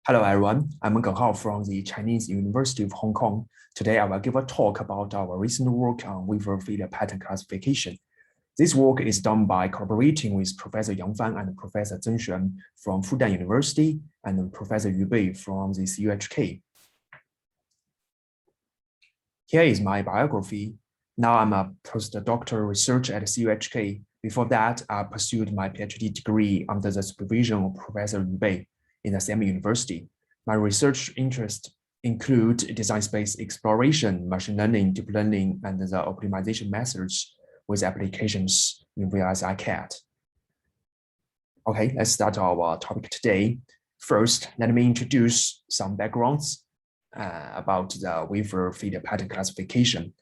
Hello everyone, I'm Geng Hao from the Chinese University of Hong Kong. Today I will give a talk about our recent work on wafer failure pattern classification. This work is done by collaborating with Professor Yang Fan and Professor Zeng Xuan from Fudan University and Professor Yu Bei from the CUHK. Here is my biography. Now I'm a postdoctoral researcher at CUHK. Before that, I pursued my PhD degree under the supervision of Professor Yu Bei in the same university. My research interests include design space exploration, machine learning, deep learning, and the optimization methods with applications in various ICCAD. Okay, let's start our topic today. First, let me introduce some backgrounds about the wafer failure pattern classification.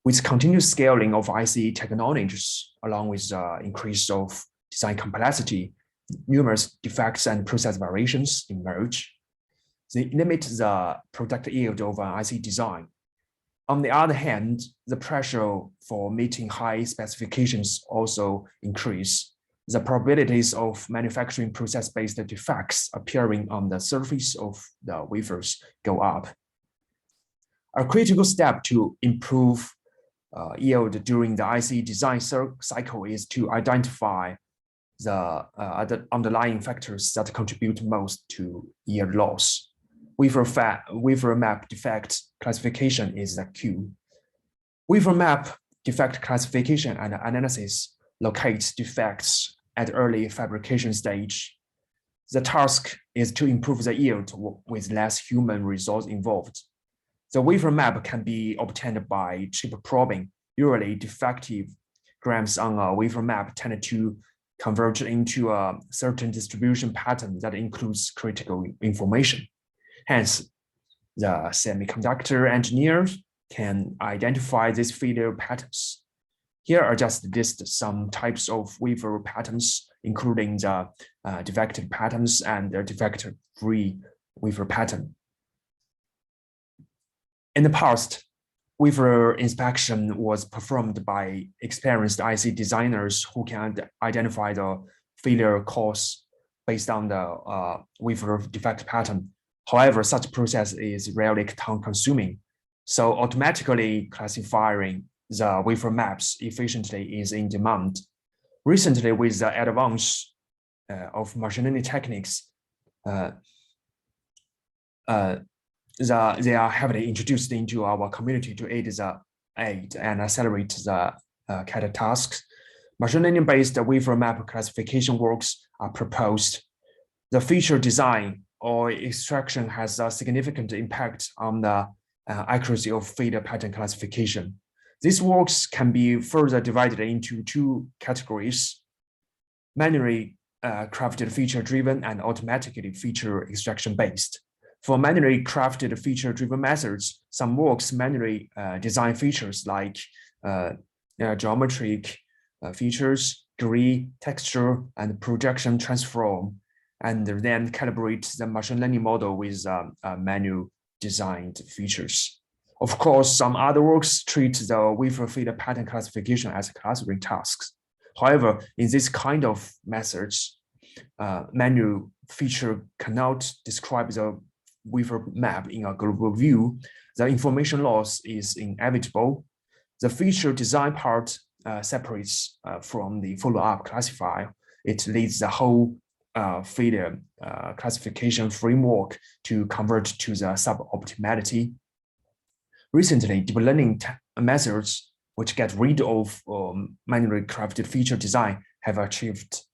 With continuous scaling of IC technologies, along with the increase of design complexity, numerous defects and process variations emerge. They limit the product yield of an IC design. On the other hand, the pressure for meeting high specifications also increase. The probabilities of manufacturing process-based defects appearing on the surface of the wafers go up. A critical step to improve yield during the IC design cycle is to identify the underlying factors that contribute most to yield loss. Wafer map defect classification is the key. Wafer map defect classification and analysis locates defects at early fabrication stage. The task is to improve the yield with less human resource involved. The wafer map can be obtained by chip probing. Usually, defective grams on a wafer map tend to converge into a certain distribution pattern that includes critical information. Hence, the semiconductor engineers can identify these failure patterns. Here are just listed some types of wafer patterns, including the defective patterns and the defect-free wafer pattern. In the past, wafer inspection was performed by experienced IC designers who can identify the failure cause based on the wafer defect pattern. However, such process is rarely time-consuming, so automatically classifying the wafer maps efficiently is in demand. Recently, with the advance of machine learning techniques, they are heavily introduced into our community to aid and accelerate the CAD tasks. Machine learning-based wafer map classification works are proposed. The feature design or extraction has a significant impact on the accuracy of failure pattern classification. These works can be further divided into two categories: manually crafted feature-driven and automatically feature extraction-based. For manually crafted feature-driven methods, some works manually design features like geometric features, degree, texture, and projection transform, and then calibrate the machine learning model with manual designed features. Of course, some other works treat the wafer failure pattern classification as a clustering task. However, in this kind of methods, manual feature cannot describe the wafer map in a global view. The information loss is inevitable. The feature design part separates from the follow-up classifier. It leads the whole failure classification framework to convert to the suboptimality. Recently, deep learning methods which get rid of manually crafted feature design have achieved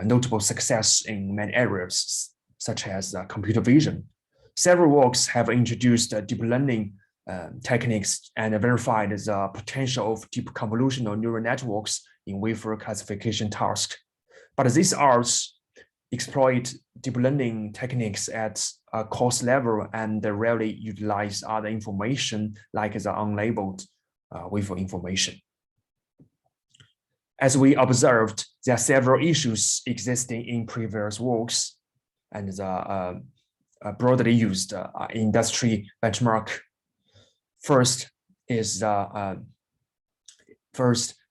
notable success in many areas, such as computer vision. Several works have introduced deep learning techniques and verified the potential of deep convolutional neural networks in wafer classification tasks. But these arts exploit deep learning techniques at a coarse level and rarely utilize other information like the unlabeled wafer information. As we observed, there are several issues existing in previous works, and the broadly used industry benchmark. First is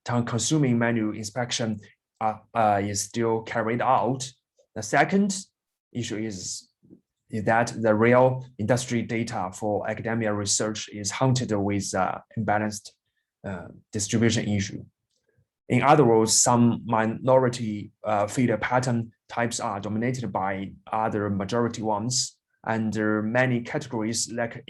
time-consuming manual inspection is still carried out. The second issue is is that the real industry data for academia research is haunted with imbalanced distribution issue. In other words, some minority feeder pattern types are dominated by other majority ones, and many categories lack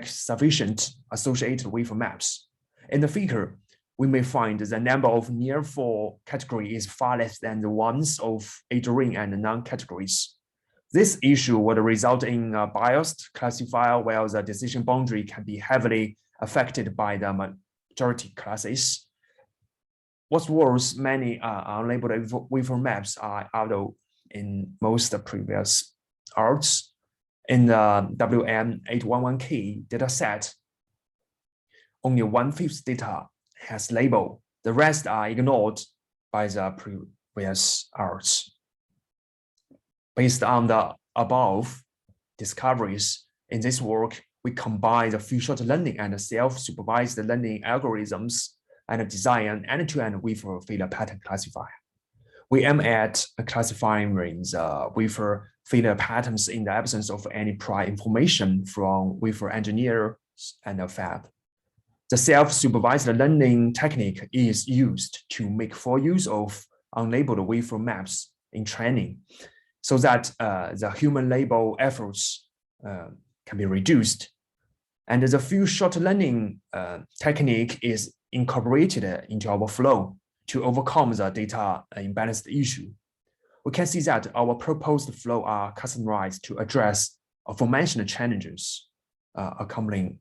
sufficient associated wafer maps. In the figure, we may find the number of near-4 category is far less than the ones of age ring and non-categories. This issue would result in a biased classifier, while the decision boundary can be heavily affected by the majority classes. What's worse, many unlabeled wafer maps are out in most previous arts. In the WM811K dataset, only 1/5 data has label. The rest are ignored by the previous arts. Based on the above discoveries, in this work, we combine the few-shot learning and self-supervised learning algorithms and design an end-to-end wafer failure pattern classifier. We aim at classifying the wafer failure patterns in the absence of any prior information from wafer engineers and the fab. The self-supervised learning technique is used to make full use of unlabeled wafer maps in training, so that the human label efforts can be reduced. And the few-shot learning technique is incorporated into our flow to overcome the data imbalanced issue. We can see that our proposed flow are customized to address aforementioned challenges accompanying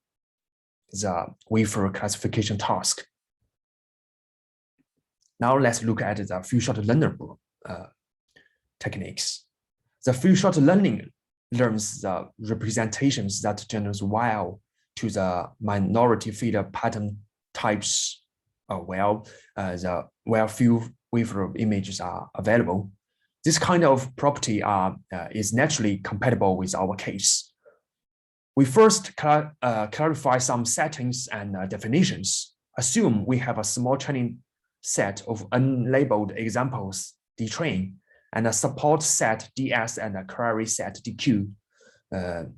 the wafer classification task. Now let's look at the few-shot learner techniques. The few-shot learning learns the representations that generate well to the minority feeder pattern types where few wafer images are available. This kind of property is naturally compatible with our case. We first clarify some settings and definitions. Assume we have a small training set of unlabeled examples, dtrain, and a support set ds and a query set dq. The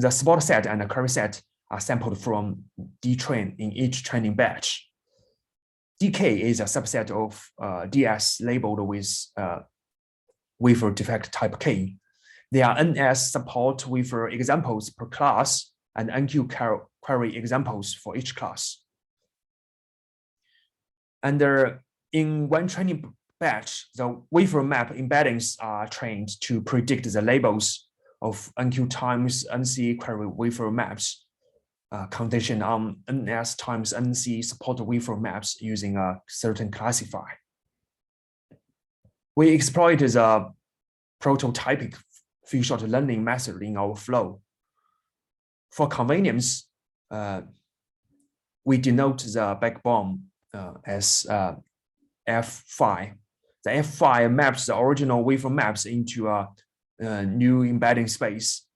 support set and the query set are sampled from dtrain in each training batch. dk is a subset of ds labeled with wafer defect type k. There are ns support wafer examples per class and nq query examples for each class. And in one training batch, the wafer map embeddings are trained to predict the labels of nq times nc query wafer maps, condition on ns times nc support wafer maps using a certain classifier. We exploited the prototypic few-shot learning method in our flow. For convenience, we denote the backbone as F5. The F5 maps the original wafer maps into a new embedding space,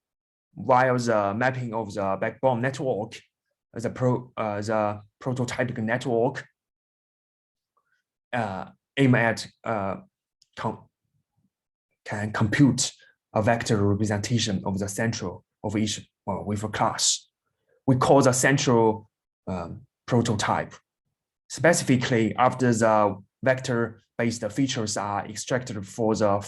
while the mapping of the backbone network, the prototypic network, aim at can compute a vector representation of the central of each wafer class. We call the central prototype. Specifically, after the vector-based features are extracted for the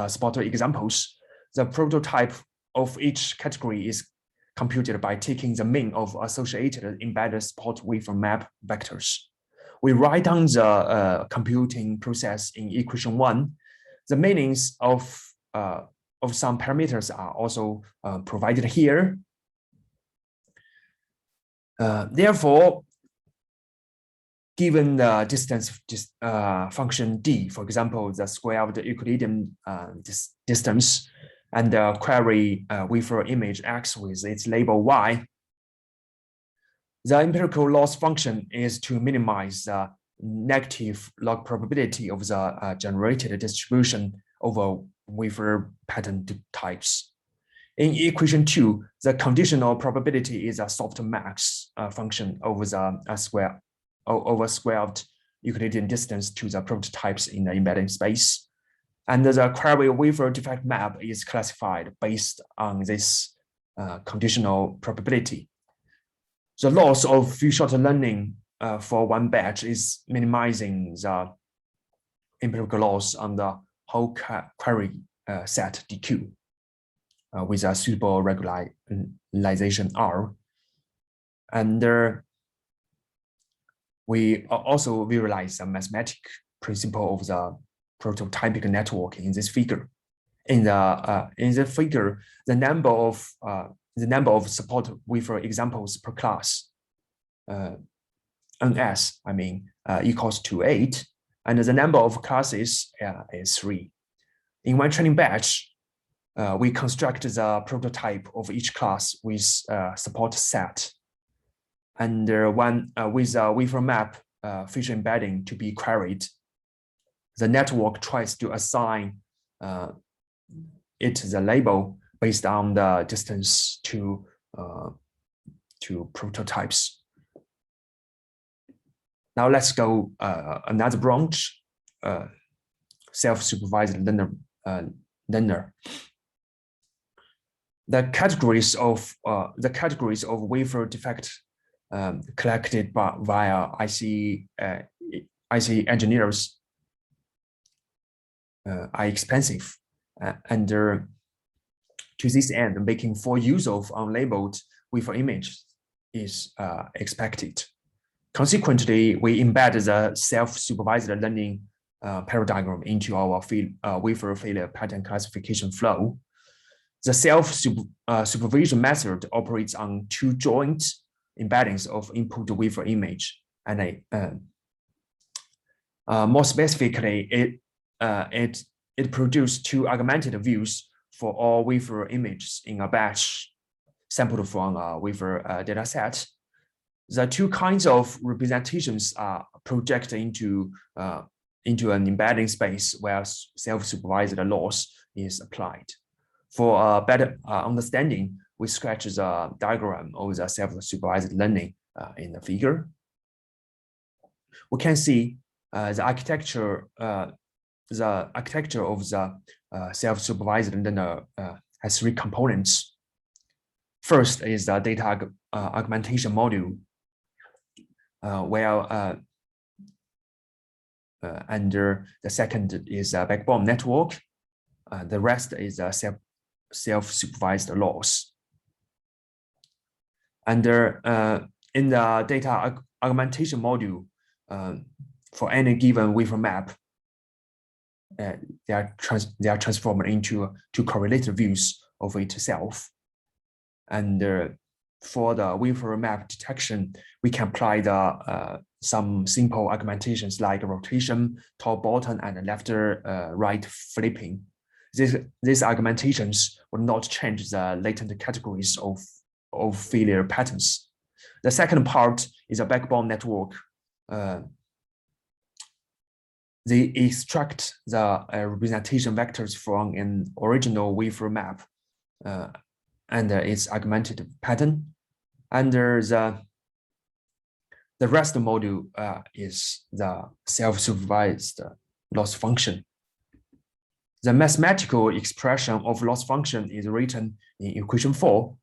spotter examples, the prototype of each category is computed by taking the mean of associated embedded spot wafer map vectors. We write down the computing process in equation 1. The meanings of some parameters are also provided here. Therefore, given the distance function d, for example, the square of the Euclidean distance, and the query wafer image x with its label y, the empirical loss function is to minimize the negative log probability of the generated distribution over wafer pattern types. In equation 2, the conditional probability is a softmax function over the square of Euclidean distance to the prototypes in the embedding space. And the query wafer defect map is classified based on this conditional probability. The loss of few-shot learning for one batch is minimizing the empirical loss on the whole query set DQ with a suitable regularization R. And we also visualize the mathematical principle of the prototypic network in this figure. In the figure, the number of support wafer examples per class, NS, equals to 8, and the number of classes is 3. In one training batch, we construct the prototype of each class with support set, and with a wafer map feature embedding to be queried. The network tries to assign it the label based on the distance to prototypes. Now let's go another branch, self-supervised learner. The categories of wafer defect collected via IC engineers are expensive, and to this end, making full use of unlabeled wafer image is expected. Consequently, we embed the self-supervised learning paradigm into our wafer failure pattern classification flow. The self-supervision method operates on two joint embeddings of input wafer image, and more specifically, it produces two augmented views for all wafer images in a batch sampled from a wafer dataset. The two kinds of representations are projected into an embedding space where self-supervised loss is applied. For a better understanding, we sketch the diagram of the self-supervised learning in the figure. We can see the architecture of the self-supervised learner has 3 components. First is the data augmentation module, and the second is a backbone network. The rest is a self-supervised loss. And in the data augmentation module, for any given wafer map, they are transformed into 2 correlated views of itself. And for the wafer map detection, we can apply some simple augmentations like rotation, top, bottom, and left, right flipping. These augmentations will not change the latent categories of failure patterns. The second part is a backbone network. They extract the representation vectors from an original wafer map and its augmented pattern. And the rest module is the self-supervised loss function. The mathematical expression of loss function is written in equation 4.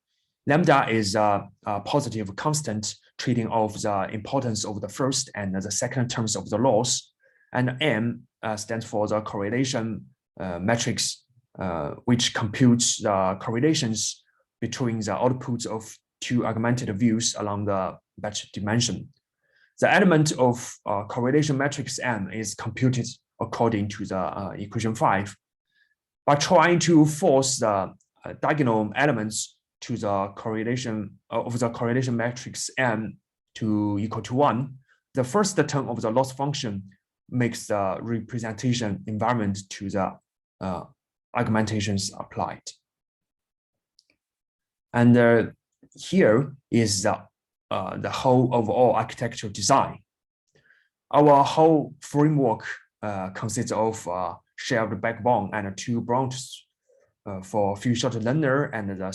Lambda is a positive constant treating off the importance of the first and the second terms of the loss. And M stands for the correlation matrix, which computes the correlations between the outputs of 2 augmented views along the batch dimension. The element of correlation matrix M is computed according to the equation 5. By trying to force the diagonal elements to the correlation of the correlation matrix M to equal to 1, the first term of the loss function makes the representation environment to the augmentations applied. And here is the whole overall architectural design. Our whole framework consists of shared backbone and 2 branches for few-shot learner and the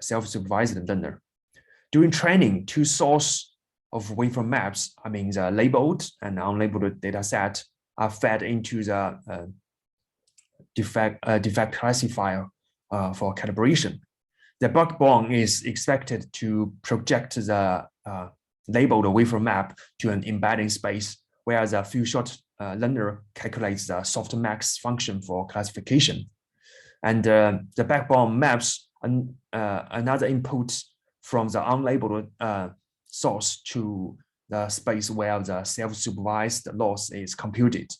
self-supervised learner. During training, 2 sources of wafer maps, the labeled and unlabeled data set, are fed into the defect classifier for calibration. The backbone is expected to project the labeled wafer map to an embedding space, where the few-shot learner calculates the softmax function for classification. And the backbone maps another input from the unlabeled source to the space where the self-supervised loss is computed.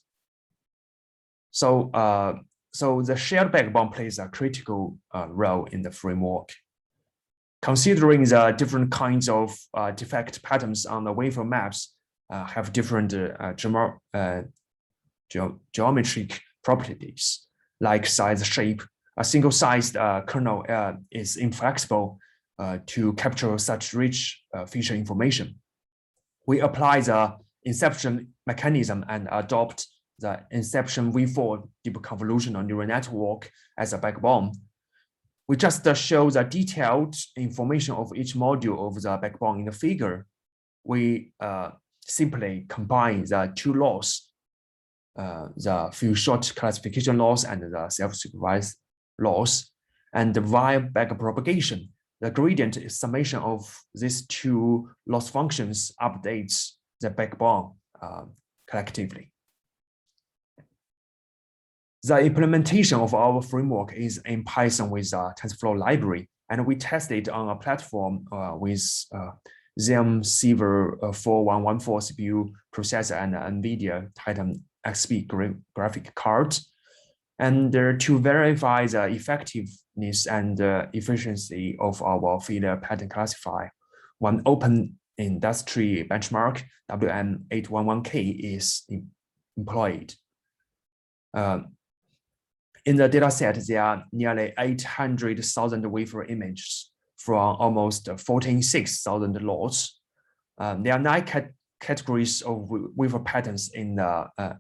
So the shared backbone plays a critical role in the framework. Considering the different kinds of defect patterns on the wafer maps have different geometric properties, like size, shape, a single-sized kernel is inflexible to capture such rich feature information. We apply the inception mechanism and adopt the inception V4 deep convolutional neural network as a backbone. We just show the detailed information of each module of the backbone in the figure. We simply combine the two laws, the few-shot classification laws and the self-supervised laws, and via backpropagation, the gradient summation of these two loss functions updates the backbone collectively. The implementation of our framework is in Python with a TensorFlow library, and we test it on a platform with Xeon Silver 4114 CPU processor and NVIDIA Titan XP graphic card. And to verify the effectiveness and efficiency of our failure pattern classifier, one open industry benchmark, WM811K, is employed. In the dataset, there are nearly 800,000 wafer images from almost 14,600 lots. There are 9 categories of wafer patterns in the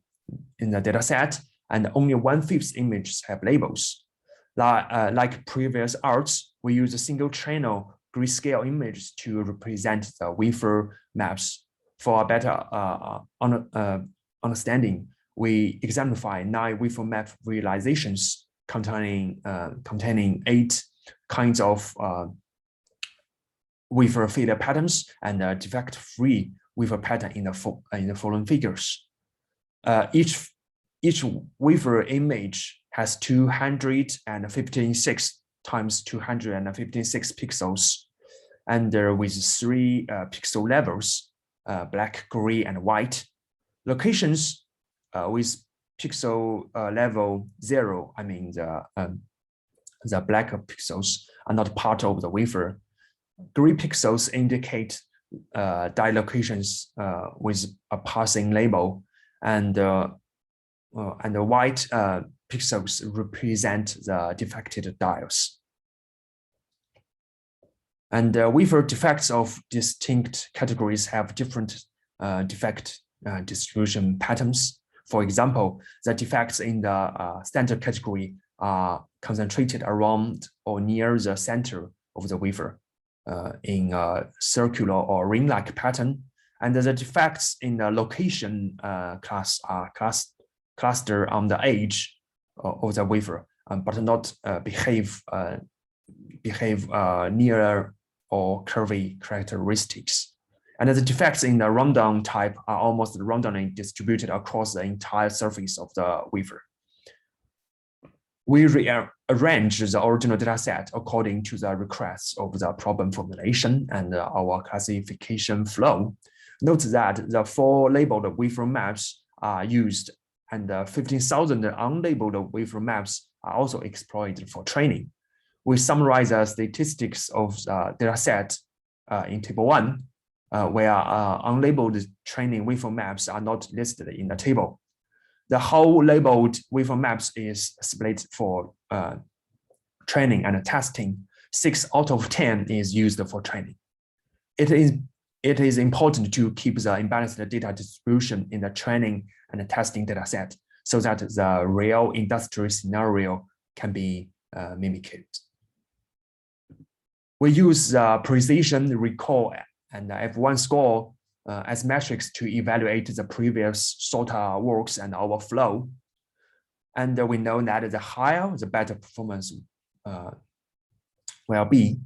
dataset, and only 1/5 images have labels. Like previous arts, we use a single channel grayscale image to represent the wafer maps. For a better understanding, we exemplify 9 wafer map realizations containing 8 kinds of wafer failure patterns and defect-free wafer pattern in the following figures. Each wafer image has 256 times 256 pixels, and with 3 pixel levels, black, gray, and white. Locations with pixel level 0, I mean the black pixels are not part of the wafer. Gray pixels indicate die locations with a passing label, and the white pixels represent the defected dies. And wafer defects of distinct categories have different defect distribution patterns. For example, the defects in the standard category are concentrated around or near the center of the wafer in a circular or ring-like pattern, and the defects in the location class are clustered on the edge of the wafer, but not behave near or curvy characteristics. And the defects in the rundown type are almost randomly distributed across the entire surface of the wafer. We rearrange the original dataset according to the requests of the problem formulation and our classification flow. Note that the 4 labeled wafer maps are used, and 15,000 unlabeled wafer maps are also exploited for training. We summarize the statistics of the dataset in Table 1, where unlabeled training wafer maps are not listed in the table. The whole labeled wafer maps is split for training and testing. 6 out of 10 is used for training. It is important to keep the imbalanced data distribution in the training and testing dataset so that the real industry scenario can be mimicked. We use precision recall and F1 score as metrics to evaluate the previous SOTA works and our flow. And we know that the higher, the better performance will be.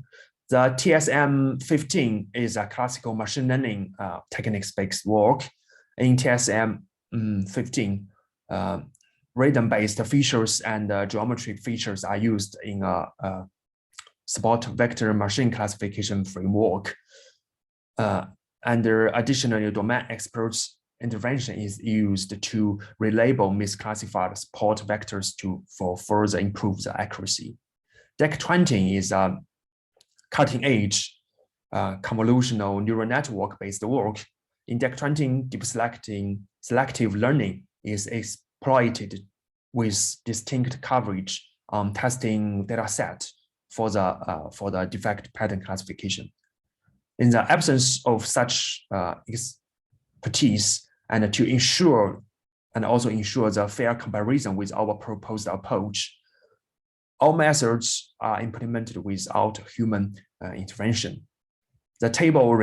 The TSM-15 is a classical machine learning techniques-based work. In TSM-15, random-based features and geometric features are used in a support vector machine classification framework. Under additional domain experts, intervention is used to relabel misclassified support vectors for further improve the accuracy. DEC20 is a cutting-edge convolutional neural network-based work. In DEC20, deep selective learning is exploited with distinct coverage on testing data set for the defect pattern classification. In the absence of such expertise, and to ensure and also ensure the fair comparison with our proposed approach, all methods are implemented without human intervention. The table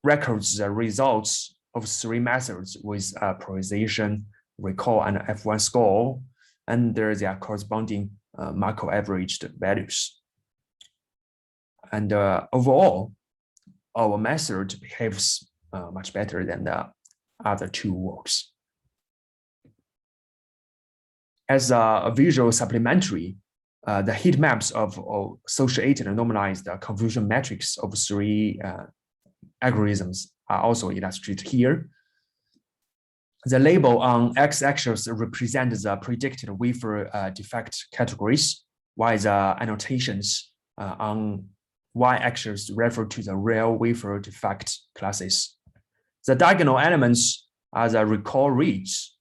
records the results of 3 methods with prioritization, recall, and F1 score, and their corresponding macro averaged values. And overall, our method behaves much better than the other 2 works. As a visual supplementary, the heat maps of associated and normalized confusion metrics of 3 algorithms are also illustrated here. The label on x-axis represents the predicted wafer defect categories, while the annotations on y-axis refer to the real wafer defect classes. The diagonal elements are the recall reads,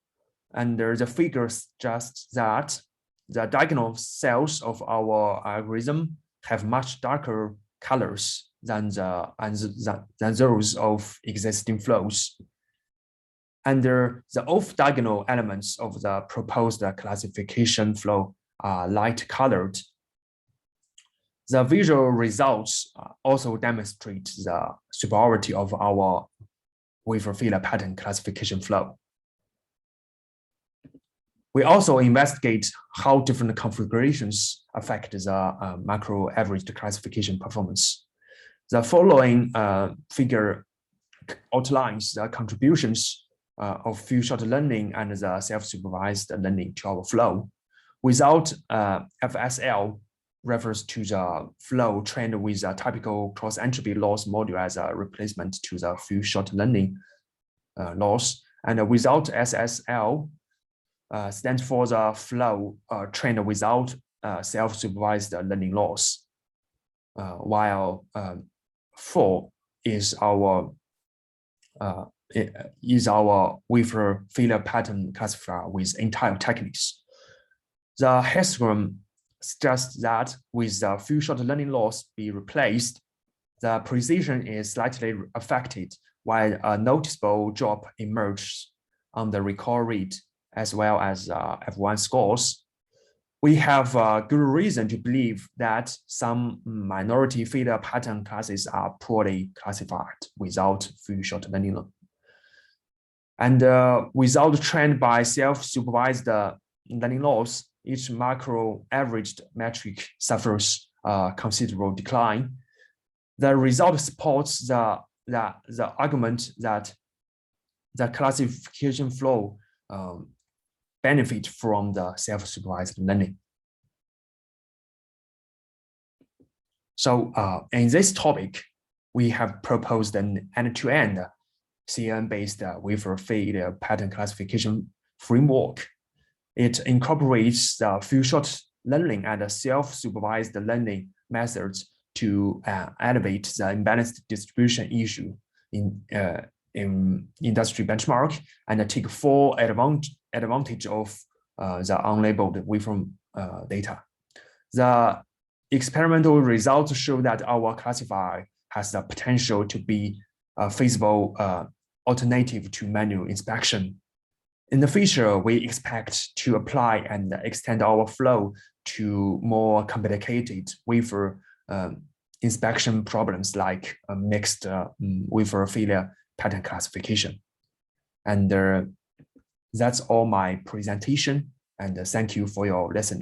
and the figure suggests that the diagonal cells of our algorithm have much darker colors than those of existing flows. And the off-diagonal elements of the proposed classification flow are light-colored. The visual results also demonstrate the superiority of our wafer failure pattern classification flow. We also investigate how different configurations affect the macro average classification performance. The following figure outlines the contributions of few-shot learning and the self-supervised learning to our flow. Without FSL refers to the flow trained with a typical cross-entropy loss module as a replacement to the few-shot learning loss. And without SSL stands for the flow trained without self-supervised learning loss, while 4 is our wafer failure pattern classifier with entire techniques. The histogram suggests that with the few-shot learning loss be replaced, the precision is slightly affected, while a noticeable drop emerges on the recall rate as well as F1 scores. We have good reason to believe that some minority failure pattern classes are poorly classified without few-shot learning. And without trained by self-supervised learning loss, each macro averaged metric suffers considerable decline. The result supports the argument that the classification flow benefit from the self-supervised learning. So in this topic, we have proposed an end-to-end CNN-based wafer failure pattern classification framework. It incorporates the few-shot learning and self-supervised learning methods to elevate the imbalanced distribution issue in industry benchmark and take full advantage of the unlabeled waveform data. The experimental results show that our classifier has the potential to be a feasible alternative to manual inspection. In the future, we expect to apply and extend our flow to more complicated wafer inspection problems like mixed wafer failure pattern classification. And that's all my presentation. And thank you for your listening.